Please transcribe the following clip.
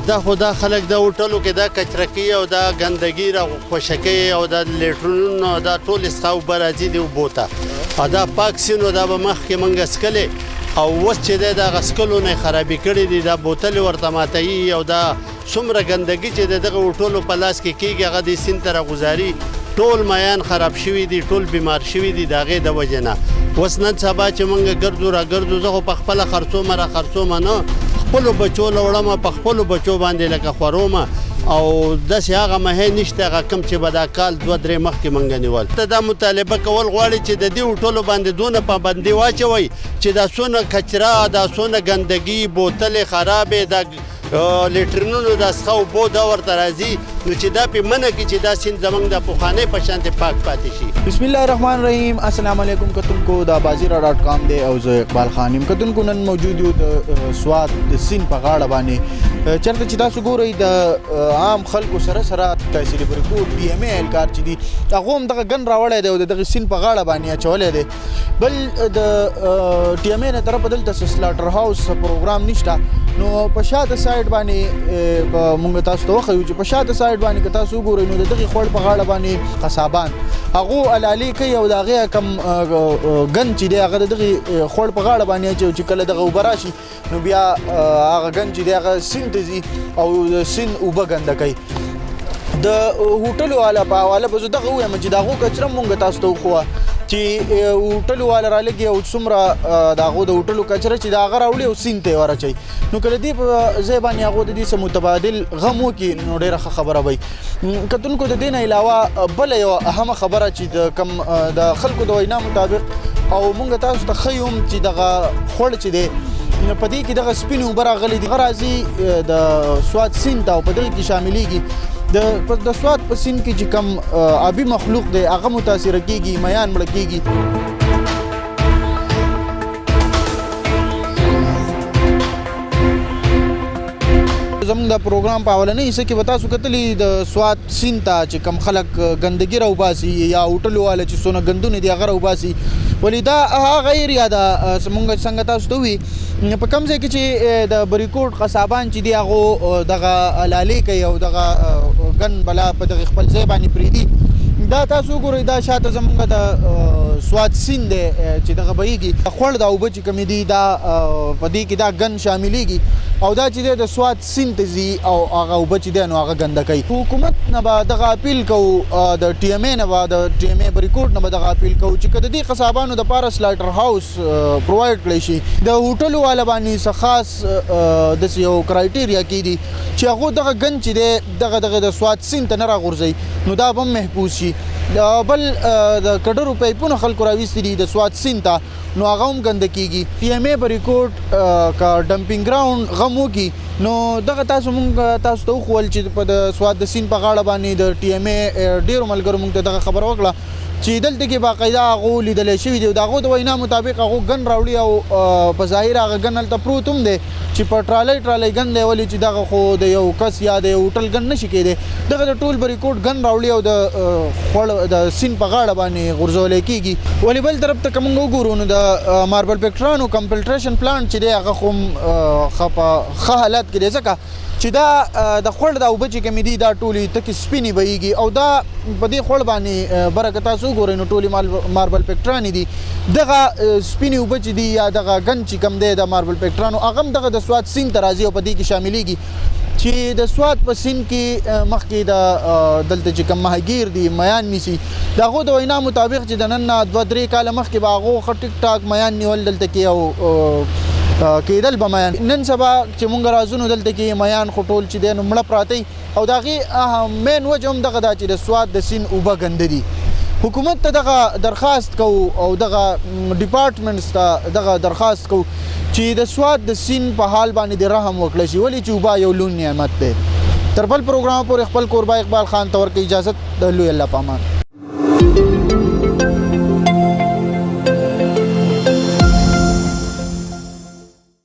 دا خو دا خلک دا هوټلو کې دا کچرکي او دا ګندګي را خوشکۍ او دا لیټرونو دا ټول څښه اوبه راځي دې اوبو ته او دا پاک سینو دا به مخکې موږ څښلې او اوس چې دی د هغه څښلو نه یې خرابي کړي دي دا بوتلې ورته ماتوي او دا څومره ګندګي چې د دغه هوټلو په لاس کې کېږي هغه دې سیند ته راګوزاري ټول میان خراب شوي دي ټول بیمار شوي دي د هغې د وجې نه اوس نن سبا چې موږ ګرځو را ګرځو زه خو په خپله خرڅومه را خرڅومه نه خپلو بچو له وړمه په خپلو بچو باندې لکه خورومه او داسې هغه مهی نشته هغه کم چې به دا کال 2-3 مخکې موږ نیول ته دا مطالبه کول غواړي چې د دې هوټلو باندې دونه پابندي واچوئ چې دا څونه کچره دا څونه ګندګي بوتلې خرابې دا لیټرینونو دا څښه اوبو دا ورته راځي نو چې دا پې منع کړي چې دا سیند زموږ د پخوانۍ په شانتې پاک پاتې شي بسم الله الرحمن الرحیم السلام علیکم کتونکو دا بازیرہ.com دی او زه اقبال خان یم کتونکو نن موجود یو د سوات د سیند په غاړه باندې چېرته چې تاسو ګورئ د عام خلکو سره سره تحصیل رپورټ DMA اهلکار چې دي هغو هم دغه ګن راوړی دی او د دغه سیند په غاړه باندې اچولی دی بل د DMA نه طرفه دلته سلاټر هاوس پروګرام نشته نو په شاته سایډ باندې مونږ تاسو ته وښیو چې په شاته سایډ باندې که تاسو وګورئ نو د دغې خوړ په غاړه باندې قصابان هغو علالي کوي او د هغې کم ګن چې دی هغه د دغې خوړ په غاړه باندې اچوي چې کله دغه اوبه راشي نو بیا هغه ګن چې دی هغه سیند ته ځي او د سیند اوبه ګنده کوي د هوټلو والا په حواله به زه دغه ووایم چې د هغو کچره مونږ تاسو ته وښوه چې هوټلو والا رالګي او څومره د هغو د هوټلو کچره چې د هغه راوړي او سیند ته یې ورچوي نو که د دې په ځای باندې هغو د دې څه متبادل غم وکړي نو ډېره ښه خبره به وي کتونکو د دې نه علاوه بله یوه اهمه خبره چې د کم د خلکو د وینا مطابق او مونږ تاسو ته ښیو هم چې دغه خوړ چې دی په دې کې دغه سپینې اوبه راغلي دي هغه راځي د سوات سیند ته او په دغې کې شاملېږي د سوات په سیند کې چې کم آبي مخلوق دی هغه متاثره کېږي میان مړه کېږي زموږ د پروګرام په اولنۍ حصه کې به تاسو کتلي د سوات سیند ته چې کم خلک ګندګي راوباسي یا هوټلو والا چې څونه ګندونه دي هغه راوباسي ولې دا هغه ایریا ده موږ څنګه تاسو ته ووي په کوم ځای کې چې د بریکوټ قصابان چې دي هغو دغه لالې کوي او دغه ګن بلا په دغه خپل ځای باندې پرېږدي دا تاسو وګورئ دا شاته زموږ د سوات سیند دی چې دغه بهیږي خوړ دا اوبه چې کومې دي دا په دې کې دا ګن شاملېږي او دا چې دی د سوات سیند ته ځي او هغه اوبه چې دی نو هغه ګنده کوي حکومت نه به دغه اپیل کوو د DMA نه به د DMA بریکوټ نه به دغه اپیل کوو چې که د دې قصابانو دپاره سلاټر هاوس پرووایډ کړی شي د هوټلو والا باندې څه خاص داسې یو کرایټیریا کېدي چې هغو دغه ګن چې دی دغه د سوات سیند ته نه راغورځوي نو دا به هم محفوظ شي بل د کډرو پایپونه خلکو راویستي دي د سوات سیند ته نو هغه هم ګنده کېږي DMA بریکوټ که ډمپینګ ګراوند غم وکړي نو دغه تاسو مونږ تاسو ته وښول چې په د سوات د سیند په غاړه باندې د DMA ډېرو ملګرو مونږ ته دغه خبره وکړه چې دلته کې باقاعده هغو لیدلی شوي دي د هغو د وینا مطابق هغو ګن راوړي او په ظاهر هغه ګن هلته پروت هم دی چې په ټرالۍ ګن دی ولې چې دغه خو د یو کس یا د یو هوټل ګن نشي کېدی دغه د ټول بریکوټ ګن راوړي او د خوړ د سیند په غاړه باندې غورځولی کېږي ولې بل طرف ته که موږ وګورو نو د ماربل فیکټرانو کمپلټریشن پلانټ چې دی هغه خو په ښه حالت کې دی ځکه چې دا د خوړ دا اوبه چې کومې دي دا ټولې تکې سپینې بهیږي او دا په دې خوړ باندې بره که تاسو وګورئ نو ټولې ماربل فیکټرانې دي دغه سپینې اوبه چې دي یا دغه ګن چې کوم دی د ماربل فیکټرانو هغه هم دغه د سوات سیند ته راځي او په دې کې شاملېږي چې د سوات په سیند کې مخکې د دلته چې کوم ماهیګیر دي میان نیسي د هغو د وینا مطابق چې د نن نه 2-3 کاله مخکې به هغو ښه ټیک ټاک میان نیول دلته کې او کېدل به میان نن سبا چې مونږ راځو نو دلته کې میان خو ټول چې دی نو مړه پراته او د هغې مین وجه هم دغه ده چې د سوات د سیند اوبه ګنده دي حکومت ته دغه درخواست کوو او دغه ډپارټمنټس ته دغه درخواست کوو چې د سوات د سیند په حال باندې د رحم وکړی شي ولې چې اوبه یو لوی نعمت دی تر بل پروګرام پورې خپل کوربه اقبال خان ته ورکړئ اجازت د لوی الله په امان